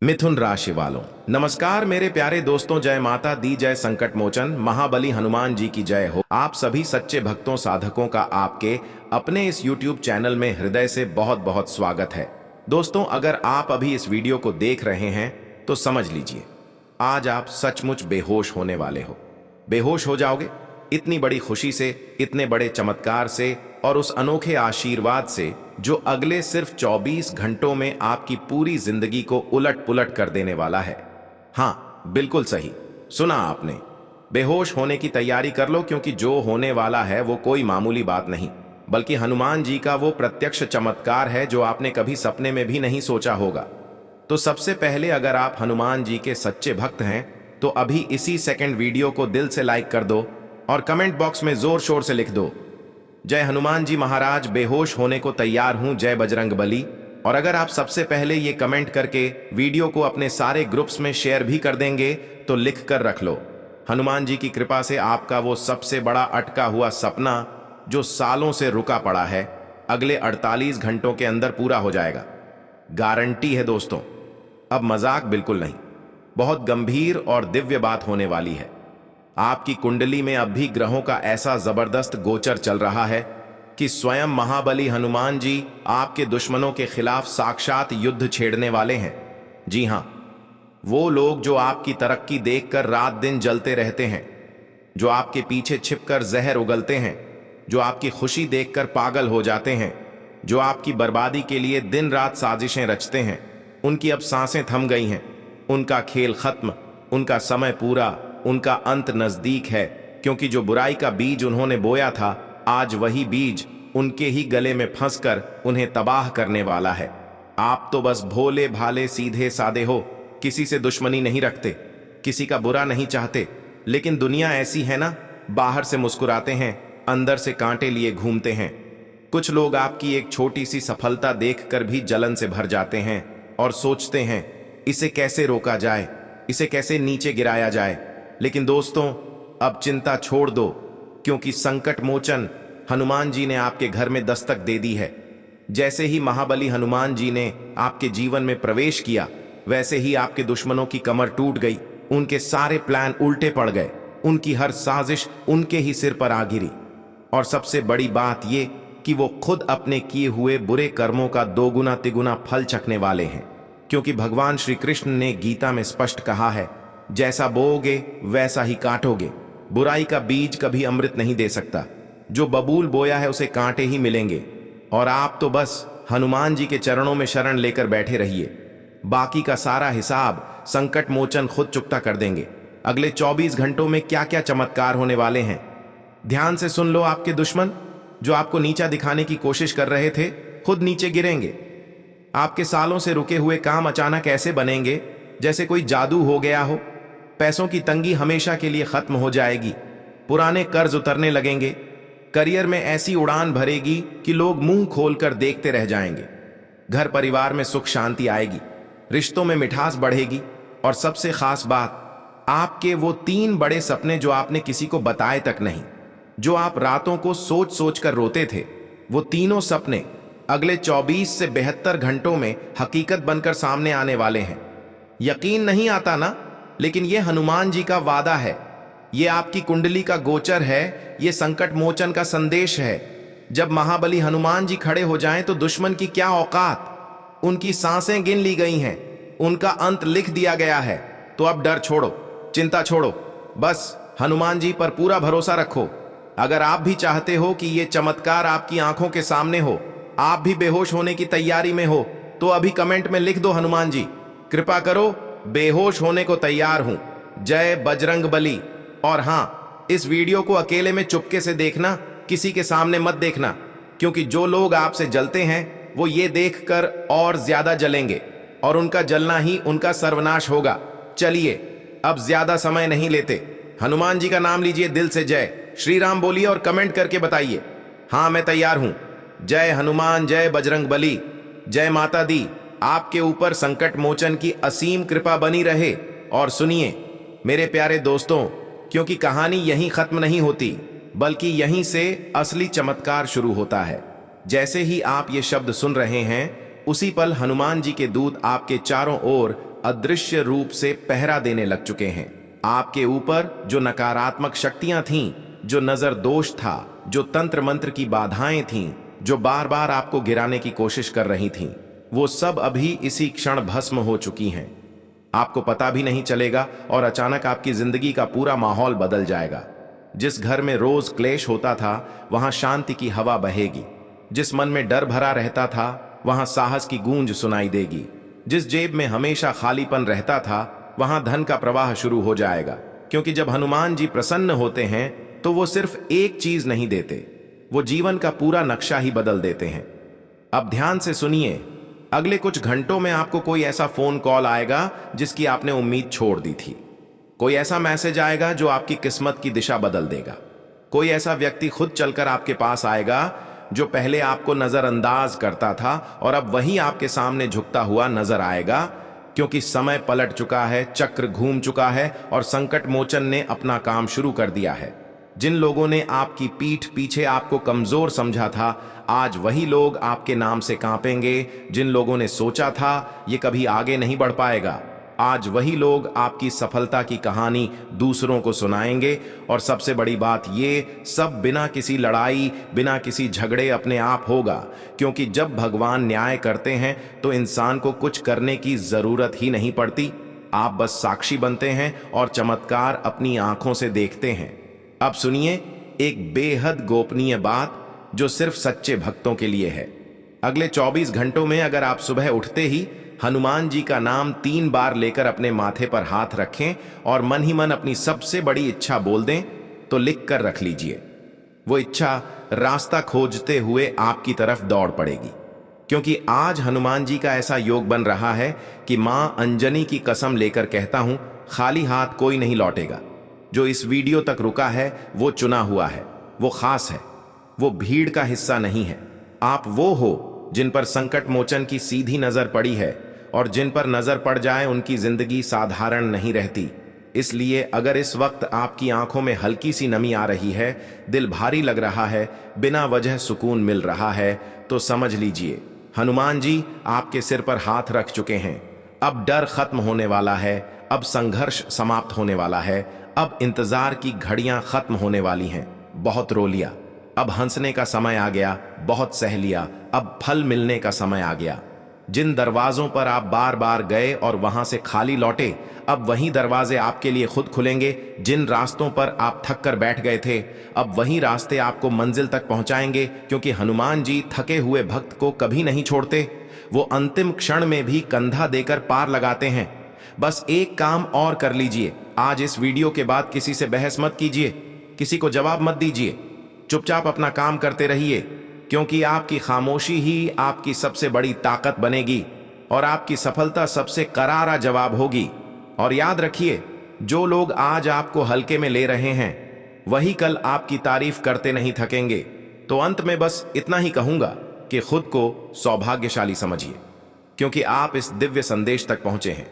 मिथुन राशि वालों, नमस्कार मेरे प्यारे दोस्तों। जय माता दी, जय संकट मोचन महाबली हनुमान जी की जय हो। आप सभी सच्चे भक्तों साधकों का आपके अपने इस YouTube चैनल में हृदय से बहुत बहुत स्वागत है। दोस्तों, अगर आप अभी इस वीडियो को देख रहे हैं तो समझ लीजिए आज आप सचमुच बेहोश होने वाले हो। बेहोश हो जाओगे इतनी बड़ी खुशी से, इतने बड़े चमत्कार से और उस अनोखे आशीर्वाद से जो अगले सिर्फ 24 घंटों में आपकी पूरी जिंदगी को उलट पुलट कर देने वाला है। हाँ, बिल्कुल सही सुना आपने। बेहोश होने की तैयारी कर लो, क्योंकि जो होने वाला है वो कोई मामूली बात नहीं, बल्कि हनुमान जी का वो प्रत्यक्ष चमत्कार है जो आपने कभी सपने में भी नहीं सोचा होगा। तो सबसे पहले, अगर आप हनुमान जी के सच्चे भक्त हैं तो अभी इसी सेकंड वीडियो को दिल से लाइक कर दो और कमेंट बॉक्स में जोर शोर से लिख दो, जय हनुमान जी महाराज, बेहोश होने को तैयार हूं, जय बजरंग बली। और अगर आप सबसे पहले ये कमेंट करके वीडियो को अपने सारे ग्रुप्स में शेयर भी कर देंगे तो लिख कर रख लो, हनुमान जी की कृपा से आपका वो सबसे बड़ा अटका हुआ सपना जो सालों से रुका पड़ा है अगले 48 घंटों के अंदर पूरा हो जाएगा। गारंटी है दोस्तों, अब मजाक बिल्कुल नहीं, बहुत गंभीर और दिव्य बात होने वाली है। आपकी कुंडली में अब भी ग्रहों का ऐसा जबरदस्त गोचर चल रहा है कि स्वयं महाबली हनुमान जी आपके दुश्मनों के खिलाफ साक्षात युद्ध छेड़ने वाले हैं। जी हां, वो लोग जो आपकी तरक्की देखकर रात दिन जलते रहते हैं, जो आपके पीछे छिपकर जहर उगलते हैं, जो आपकी खुशी देखकर पागल हो जाते हैं, जो आपकी बर्बादी के लिए दिन रात साजिशें रचते हैं, उनकी अब सांसें थम गई हैं। उनका खेल खत्म, उनका समय पूरा, उनका अंत नजदीक है। क्योंकि जो बुराई का बीज उन्होंने बोया था, आज वही बीज उनके ही गले में फंसकर उन्हें तबाह करने वाला है। आप तो बस भोले भाले सीधे सादे हो, किसी से दुश्मनी नहीं रखते, किसी का बुरा नहीं चाहते, लेकिन दुनिया ऐसी है ना, बाहर से मुस्कुराते हैं, अंदर से कांटे लिए घूमते हैं। कुछ लोग आपकी एक छोटी सी सफलता देखकर भी जलन से भर जाते हैं और सोचते हैं इसे कैसे रोका जाए, इसे कैसे नीचे गिराया जाए। लेकिन दोस्तों, अब चिंता छोड़ दो, क्योंकि संकट मोचन हनुमान जी ने आपके घर में दस्तक दे दी है। जैसे ही महाबली हनुमान जी ने आपके जीवन में प्रवेश किया, वैसे ही आपके दुश्मनों की कमर टूट गई, उनके सारे प्लान उल्टे पड़ गए, उनकी हर साजिश उनके ही सिर पर आ गिरी। और सबसे बड़ी बात ये कि वो खुद अपने किए हुए बुरे कर्मों का दोगुना तिगुना फल चखने वाले हैं। क्योंकि भगवान श्री कृष्ण ने गीता में स्पष्ट कहा है, जैसा बोओगे वैसा ही काटोगे। बुराई का बीज कभी अमृत नहीं दे सकता, जो बबूल बोया है उसे कांटे ही मिलेंगे। और आप तो बस हनुमान जी के चरणों में शरण लेकर बैठे रहिए, बाकी का सारा हिसाब संकट मोचन खुद चुकता कर देंगे। अगले 24 घंटों में क्या क्या चमत्कार होने वाले हैं, ध्यान से सुन लो। आपके दुश्मन जो आपको नीचा दिखाने की कोशिश कर रहे थे, खुद नीचे गिरेंगे। आपके सालों से रुके हुए काम अचानक ऐसे बनेंगे जैसे कोई जादू हो गया हो। पैसों की तंगी हमेशा के लिए खत्म हो जाएगी, पुराने कर्ज उतरने लगेंगे, करियर में ऐसी उड़ान भरेगी कि लोग मुंह खोलकर देखते रह जाएंगे। घर परिवार में सुख शांति आएगी, रिश्तों में मिठास बढ़ेगी। और सबसे खास बात, आपके वो 3 बड़े सपने जो आपने किसी को बताए तक नहीं, जो आप रातों को सोच सोच कर रोते थे, वो तीनों सपने अगले 24 से 72 घंटों में हकीकत बनकर सामने आने वाले हैं। यकीन नहीं आता ना, लेकिन ये हनुमान जी का वादा है, ये आपकी कुंडली का गोचर है, ये संकट मोचन का संदेश है। जब महाबली हनुमान जी खड़े हो जाएं तो दुश्मन की क्या औकात। उनकी सांसें गिन ली गई हैं, उनका अंत लिख दिया गया है। तो अब डर छोड़ो, चिंता छोड़ो, बस हनुमान जी पर पूरा भरोसा रखो। अगर आप भी चाहते हो कि ये चमत्कार आपकी आंखों के सामने हो, आप भी बेहोश होने की तैयारी में हो, तो अभी कमेंट में लिख दो, हनुमान जी कृपा करो, बेहोश होने को तैयार हूं, जय बजरंग बली। और हां, इस वीडियो को अकेले में चुपके से देखना, किसी के सामने मत देखना, क्योंकि जो लोग आपसे जलते हैं वो ये देखकर और ज्यादा जलेंगे और उनका जलना ही उनका सर्वनाश होगा। चलिए अब ज्यादा समय नहीं लेते, हनुमान जी का नाम लीजिए, दिल से जय श्री राम बोलिए और कमेंट करके बताइए, हां मैं तैयार हूं। जय हनुमान, जय बजरंग बली, जय माता दी। आपके ऊपर संकट मोचन की असीम कृपा बनी रहे। और सुनिए मेरे प्यारे दोस्तों, क्योंकि कहानी यहीं खत्म नहीं होती, बल्कि यहीं से असली चमत्कार शुरू होता है। जैसे ही आप ये शब्द सुन रहे हैं, उसी पल हनुमान जी के दूत आपके चारों ओर अदृश्य रूप से पहरा देने लग चुके हैं। आपके ऊपर जो नकारात्मक शक्तियां थीं, जो नजर दोष था, जो तंत्र मंत्र की बाधाएं थीं, जो बार बार आपको गिराने की कोशिश कर रही थीं, वो सब अभी इसी क्षण भस्म हो चुकी हैं। आपको पता भी नहीं चलेगा और अचानक आपकी जिंदगी का पूरा माहौल बदल जाएगा। जिस घर में रोज क्लेश होता था वहां शांति की हवा बहेगी। जिस मन में डर भरा रहता था वहां साहस की गूंज सुनाई देगी। जिस जेब में हमेशा खालीपन रहता था वहां धन का प्रवाह शुरू हो जाएगा। क्योंकि जब हनुमान जी प्रसन्न होते हैं तो वो सिर्फ एक चीज नहीं देते, वो जीवन का पूरा नक्शा ही बदल देते हैं। अब ध्यान से सुनिए, अगले कुछ घंटों में आपको कोई ऐसा फोन कॉल आएगा जिसकी आपने उम्मीद छोड़ दी थी। कोई ऐसा मैसेज आएगा जो आपकी किस्मत की दिशा बदल देगा। कोई ऐसा व्यक्ति खुद चलकर आपके पास आएगा जो पहले आपको नजरअंदाज करता था और अब वही आपके सामने झुकता हुआ नजर आएगा। क्योंकि समय पलट चुका है, चक्र घूम चुका है और संकट मोचन ने अपना काम शुरू कर दिया है। जिन लोगों ने आपकी पीठ पीछे आपको कमजोर समझा था, आज वही लोग आपके नाम से कांपेंगे। जिन लोगों ने सोचा था ये कभी आगे नहीं बढ़ पाएगा, आज वही लोग आपकी सफलता की कहानी दूसरों को सुनाएंगे। और सबसे बड़ी बात, ये सब बिना किसी लड़ाई, बिना किसी झगड़े अपने आप होगा। क्योंकि जब भगवान न्याय करते हैं तो इंसान को कुछ करने की जरूरत ही नहीं पड़ती। आप बस साक्षी बनते हैं और चमत्कार अपनी आंखों से देखते हैं। अब सुनिए एक बेहद गोपनीय बात जो सिर्फ सच्चे भक्तों के लिए है। अगले 24 घंटों में अगर आप सुबह उठते ही हनुमान जी का नाम 3 बार लेकर अपने माथे पर हाथ रखें और मन ही मन अपनी सबसे बड़ी इच्छा बोल दें, तो लिख कर रख लीजिए। वो इच्छा रास्ता खोजते हुए आपकी तरफ दौड़ पड़ेगी। क्योंकि आज हनुमान जी का ऐसा योग बन रहा है कि मां अंजनी की कसम लेकर कहता हूं, खाली हाथ कोई नहीं लौटेगा। जो इस वीडियो तक रुका है वो चुना हुआ है, वो खास है, वो भीड़ का हिस्सा नहीं है। आप वो हो जिन पर संकट मोचन की सीधी नजर पड़ी है और जिन पर नजर पड़ जाए उनकी जिंदगी साधारण नहीं रहती। इसलिए अगर इस वक्त आपकी आंखों में हल्की सी नमी आ रही है, दिल भारी लग रहा है, बिना वजह सुकून मिल रहा है, तो समझ लीजिए हनुमान जी आपके सिर पर हाथ रख चुके हैं। अब डर खत्म होने वाला है, अब संघर्ष समाप्त होने वाला है, अब इंतजार की घड़ियां खत्म होने वाली हैं। बहुत रो लिया, अब हंसने का समय आ गया। बहुत सह लिया, अब फल मिलने का समय आ गया। जिन दरवाजों पर आप बार बार गए और वहां से खाली लौटे, अब वही दरवाजे आपके लिए खुद खुलेंगे। जिन रास्तों पर आप थक कर बैठ गए थे, अब वही रास्ते आपको मंजिल तक पहुंचाएंगे। क्योंकि हनुमान जी थके हुए भक्त को कभी नहीं छोड़ते, वो अंतिम क्षण में भी कंधा देकर पार लगाते हैं। बस एक काम और कर लीजिए, आज इस वीडियो के बाद किसी से बहस मत कीजिए, किसी को जवाब मत दीजिए, चुपचाप अपना काम करते रहिए। क्योंकि आपकी खामोशी ही आपकी सबसे बड़ी ताकत बनेगी और आपकी सफलता सबसे करारा जवाब होगी। और याद रखिए, जो लोग आज आपको हल्के में ले रहे हैं वही कल आपकी तारीफ करते नहीं थकेंगे। तो अंत में बस इतना ही कहूंगा कि खुद को सौभाग्यशाली समझिए, क्योंकि आप इस दिव्य संदेश तक पहुंचे हैं।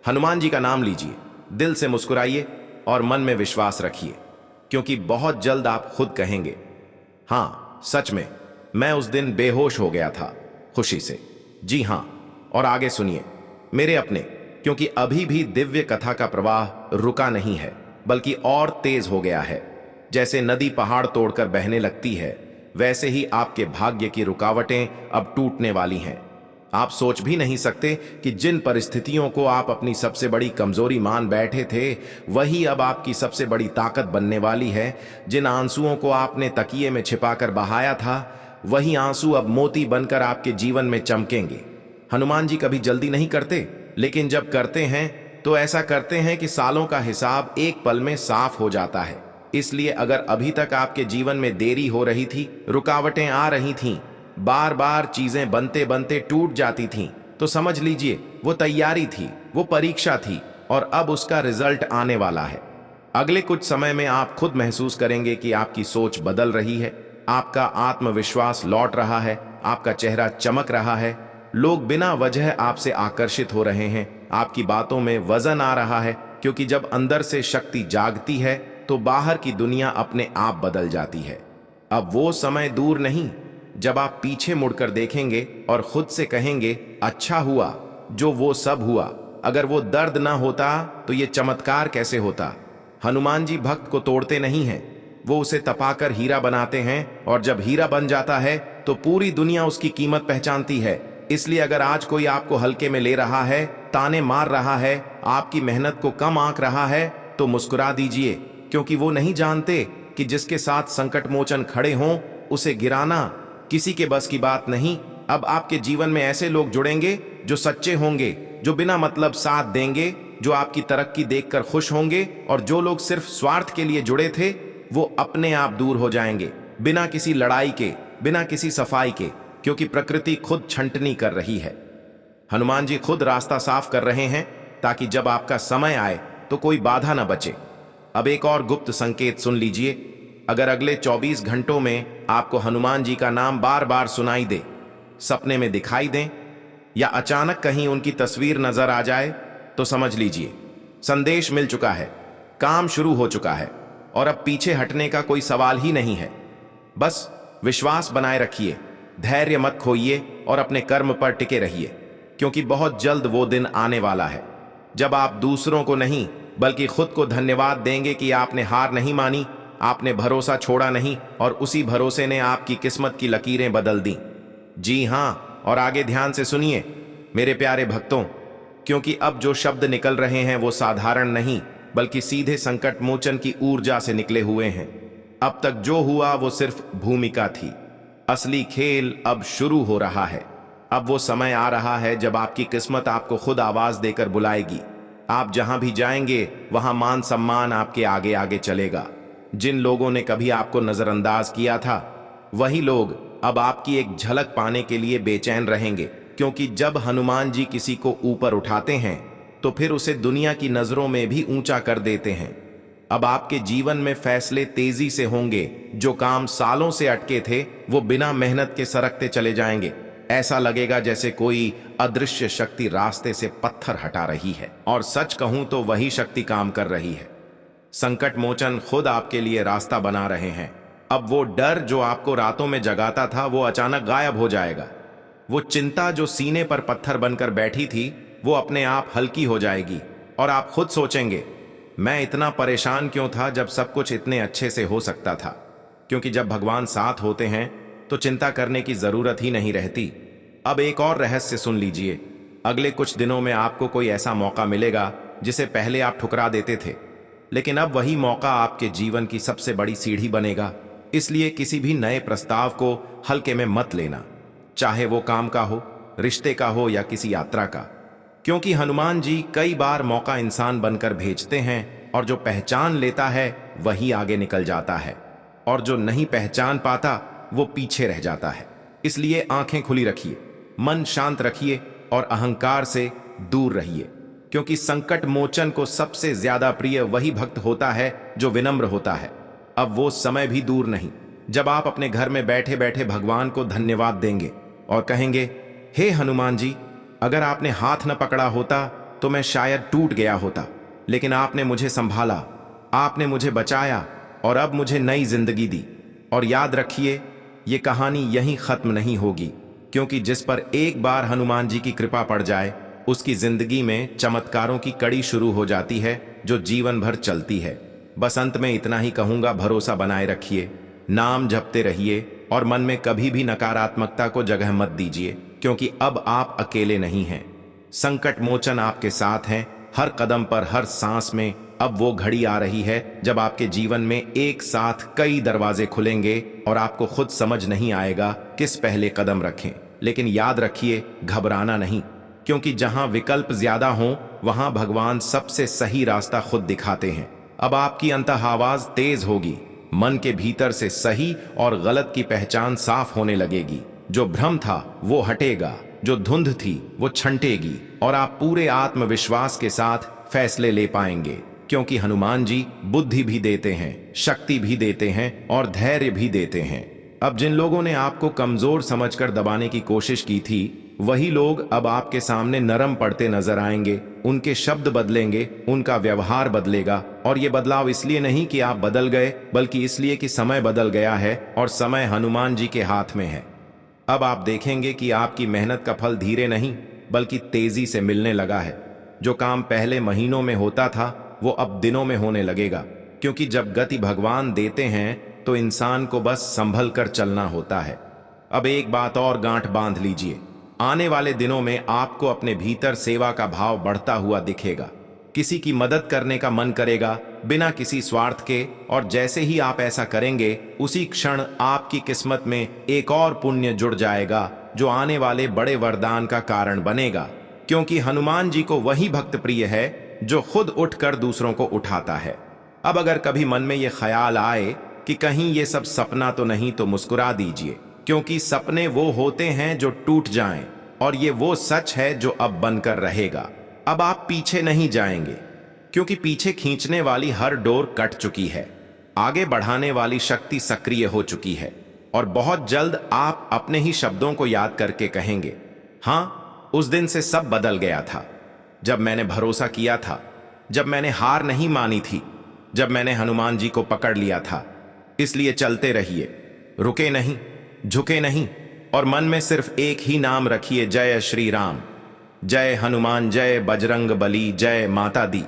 हनुमान जी का नाम लीजिए, दिल से मुस्कुराइए और मन में विश्वास रखिए, क्योंकि बहुत जल्द आप खुद कहेंगे, हाँ सच में मैं उस दिन बेहोश हो गया था खुशी से। जी हाँ, और आगे सुनिए मेरे अपने, क्योंकि अभी भी दिव्य कथा का प्रवाह रुका नहीं है, बल्कि और तेज हो गया है। जैसे नदी पहाड़ तोड़कर बहने लगती है, वैसे ही आपके भाग्य की रुकावटें अब टूटने वाली हैं। आप सोच भी नहीं सकते कि जिन परिस्थितियों को आप अपनी सबसे बड़ी कमजोरी मान बैठे थे, वही अब आपकी सबसे बड़ी ताकत बनने वाली है। जिन आंसुओं को आपने तकिए में छिपाकर बहाया था, वही आंसू अब मोती बनकर आपके जीवन में चमकेंगे। हनुमान जी कभी जल्दी नहीं करते, लेकिन जब करते हैं तो ऐसा करते हैं कि सालों का हिसाब एक पल में साफ हो जाता है। इसलिए अगर अभी तक आपके जीवन में देरी हो रही थी, रुकावटें आ रही थीं, बार बार चीजें बनते बनते टूट जाती थीं, तो समझ लीजिए वो तैयारी थी, वो परीक्षा थी और अब उसका रिजल्ट आने वाला है। अगले कुछ समय में आप खुद महसूस करेंगे कि आपकी सोच बदल रही है, आपका आत्मविश्वास लौट रहा है, आपका चेहरा चमक रहा है, लोग बिना वजह आपसे आकर्षित हो रहे हैं, आपकी बातों में वजन आ रहा है। क्योंकि जब अंदर से शक्ति जागती है तो बाहर की दुनिया अपने आप बदल जाती है। अब वो समय दूर नहीं जब आप पीछे मुड़कर देखेंगे और खुद से कहेंगे, अच्छा हुआ जो वो सब हुआ, अगर वो दर्द ना होता तो ये चमत्कार कैसे होता। हनुमान जी भक्त को तोड़ते नहीं हैं, वो उसे तपाकर हीरा बनाते हैं, और जब हीरा बन जाता है तो पूरी दुनिया उसकी कीमत पहचानती है। इसलिए अगर आज कोई आपको हल्के में ले रहा है, ताने मार रहा है, आपकी मेहनत को कम आंक रहा है, तो मुस्कुरा दीजिए, क्योंकि वो नहीं जानते कि जिसके साथ संकट मोचन खड़े हों उसे गिराना किसी के बस की बात नहीं। अब आपके जीवन में ऐसे लोग जुड़ेंगे जो सच्चे होंगे, जो बिना मतलब साथ देंगे, जो आपकी तरक्की देखकर खुश होंगे, और जो लोग सिर्फ स्वार्थ के लिए जुड़े थे वो अपने आप दूर हो जाएंगे, बिना किसी लड़ाई के, बिना किसी सफाई के, क्योंकि प्रकृति खुद छंटनी कर रही है। हनुमान जी खुद रास्ता साफ कर रहे हैं ताकि जब आपका समय आए तो कोई बाधा न बचे। अब एक और गुप्त संकेत सुन लीजिए। अगर अगले 24 घंटों में आपको हनुमान जी का नाम बार बार सुनाई दे, सपने में दिखाई दें, या अचानक कहीं उनकी तस्वीर नजर आ जाए, तो समझ लीजिए संदेश मिल चुका है, काम शुरू हो चुका है, और अब पीछे हटने का कोई सवाल ही नहीं है। बस विश्वास बनाए रखिए, धैर्य मत खोइए और अपने कर्म पर टिके रहिए, क्योंकि बहुत जल्द वो दिन आने वाला है जब आप दूसरों को नहीं बल्कि खुद को धन्यवाद देंगे कि आपने हार नहीं मानी, आपने भरोसा छोड़ा नहीं, और उसी भरोसे ने आपकी किस्मत की लकीरें बदल दी। जी हां, और आगे ध्यान से सुनिए मेरे प्यारे भक्तों, क्योंकि अब जो शब्द निकल रहे हैं वो साधारण नहीं बल्कि सीधे संकट मोचन की ऊर्जा से निकले हुए हैं। अब तक जो हुआ वो सिर्फ भूमिका थी, असली खेल अब शुरू हो रहा है। अब वो समय आ रहा है जब आपकी किस्मत आपको खुद आवाज देकर बुलाएगी। आप जहां भी जाएंगे वहां मान सम्मान आपके आगे आगे चलेगा। जिन लोगों ने कभी आपको नजरअंदाज किया था, वही लोग अब आपकी एक झलक पाने के लिए बेचैन रहेंगे, क्योंकि जब हनुमान जी किसी को ऊपर उठाते हैं तो फिर उसे दुनिया की नजरों में भी ऊंचा कर देते हैं। अब आपके जीवन में फैसले तेजी से होंगे, जो काम सालों से अटके थे वो बिना मेहनत के सरकते चले जाएंगे। ऐसा लगेगा जैसे कोई अदृश्य शक्ति रास्ते से पत्थर हटा रही है, और सच कहूं तो वही शक्ति काम कर रही है। संकट मोचन खुद आपके लिए रास्ता बना रहे हैं। अब वो डर जो आपको रातों में जगाता था वो अचानक गायब हो जाएगा। वो चिंता जो सीने पर पत्थर बनकर बैठी थी वो अपने आप हल्की हो जाएगी, और आप खुद सोचेंगे, मैं इतना परेशान क्यों था जब सब कुछ इतने अच्छे से हो सकता था। क्योंकि जब भगवान साथ होते हैं तो चिंता करने की जरूरत ही नहीं रहती। अब एक और रहस्य सुन लीजिए। अगले कुछ दिनों में आपको कोई ऐसा मौका मिलेगा जिसे पहले आप ठुकरा देते थे, लेकिन अब वही मौका आपके जीवन की सबसे बड़ी सीढ़ी बनेगा। इसलिए किसी भी नए प्रस्ताव को हल्के में मत लेना, चाहे वो काम का हो, रिश्ते का हो या किसी यात्रा का, क्योंकि हनुमान जी कई बार मौका इंसान बनकर भेजते हैं, और जो पहचान लेता है वही आगे निकल जाता है, और जो नहीं पहचान पाता वो पीछे रह जाता है। इसलिए आंखें खुली रखिए, मन शांत रखिए और अहंकार से दूर रहिए, क्योंकि संकट मोचन को सबसे ज्यादा प्रिय वही भक्त होता है जो विनम्र होता है। अब वो समय भी दूर नहीं जब आप अपने घर में बैठे बैठे भगवान को धन्यवाद देंगे और कहेंगे, हे हनुमान जी, अगर आपने हाथ न पकड़ा होता तो मैं शायद टूट गया होता, लेकिन आपने मुझे संभाला, आपने मुझे बचाया, और अब मुझे नई जिंदगी दी। और याद रखिए, ये कहानी यहीं खत्म नहीं होगी, क्योंकि जिस पर एक बार हनुमान जी की कृपा पड़ जाए उसकी जिंदगी में चमत्कारों की कड़ी शुरू हो जाती है जो जीवन भर चलती है। बस अंत में इतना ही कहूंगा, भरोसा बनाए रखिए, नाम जपते रहिए, और मन में कभी भी नकारात्मकता को जगह मत दीजिए, क्योंकि अब आप अकेले नहीं हैं। संकट मोचन आपके साथ हैं, हर कदम पर, हर सांस में। अब वो घड़ी आ रही है जब आपके जीवन में एक साथ कई दरवाजे खुलेंगे और आपको खुद समझ नहीं आएगा किस पहले कदम रखें। लेकिन याद रखिए, घबराना नहीं, क्योंकि जहां विकल्प ज्यादा हों वहां भगवान सबसे सही रास्ता खुद दिखाते हैं। अब आपकी अंतः आवाज तेज होगी, मन के भीतर से सही और गलत की पहचान साफ होने लगेगी। जो भ्रम था वो हटेगा, जो धुंध थी वो छंटेगी, और आप पूरे आत्मविश्वास के साथ फैसले ले पाएंगे, क्योंकि हनुमान जी बुद्धि भी देते हैं, शक्ति भी देते हैं और धैर्य भी देते हैं। अब जिन लोगों ने आपको कमजोर समझकर दबाने की कोशिश की थी, वही लोग अब आपके सामने नरम पड़ते नजर आएंगे। उनके शब्द बदलेंगे, उनका व्यवहार बदलेगा, और ये बदलाव इसलिए नहीं कि आप बदल गए, बल्कि इसलिए कि समय बदल गया है, और समय हनुमान जी के हाथ में है। अब आप देखेंगे कि आपकी मेहनत का फल धीरे नहीं बल्कि तेजी से मिलने लगा है। जो काम पहले महीनों में होता था वो अब दिनों में होने लगेगा, क्योंकि जब गति भगवान देते हैं तो इंसान को बस संभल कर चलना होता है। अब एक बात और गांठ बांध लीजिए, आने वाले दिनों में आपको अपने भीतर सेवा का भाव बढ़ता हुआ दिखेगा। किसी की मदद करने का मन करेगा बिना किसी स्वार्थ के, और जैसे ही आप ऐसा करेंगे उसी क्षण आपकी किस्मत में एक और पुण्य जुड़ जाएगा जो आने वाले बड़े वरदान का कारण बनेगा। क्योंकि हनुमान जी को वही भक्त प्रिय है जो खुद उठकर दूसरों को उठाता है। अब अगर कभी मन में यह ख्याल आए कि कहीं ये सब सपना तो नहीं, तो मुस्कुरा दीजिए, क्योंकि सपने वो होते हैं जो टूट जाएं, और ये वो सच है जो अब बनकर रहेगा। अब आप पीछे नहीं जाएंगे, क्योंकि पीछे खींचने वाली हर डोर कट चुकी है, आगे बढ़ाने वाली शक्ति सक्रिय हो चुकी है, और बहुत जल्द आप अपने ही शब्दों को याद करके कहेंगे, हाँ, उस दिन से सब बदल गया था, जब मैंने भरोसा किया था, जब मैंने हार नहीं मानी थी, जब मैंने हनुमान जी को पकड़ लिया था। इसलिए चलते रहिए, रुके नहीं, झुके नहीं, और मन में सिर्फ एक ही नाम रखिए, जय श्री राम, जय हनुमान, जय बजरंग बली, जय माता दी।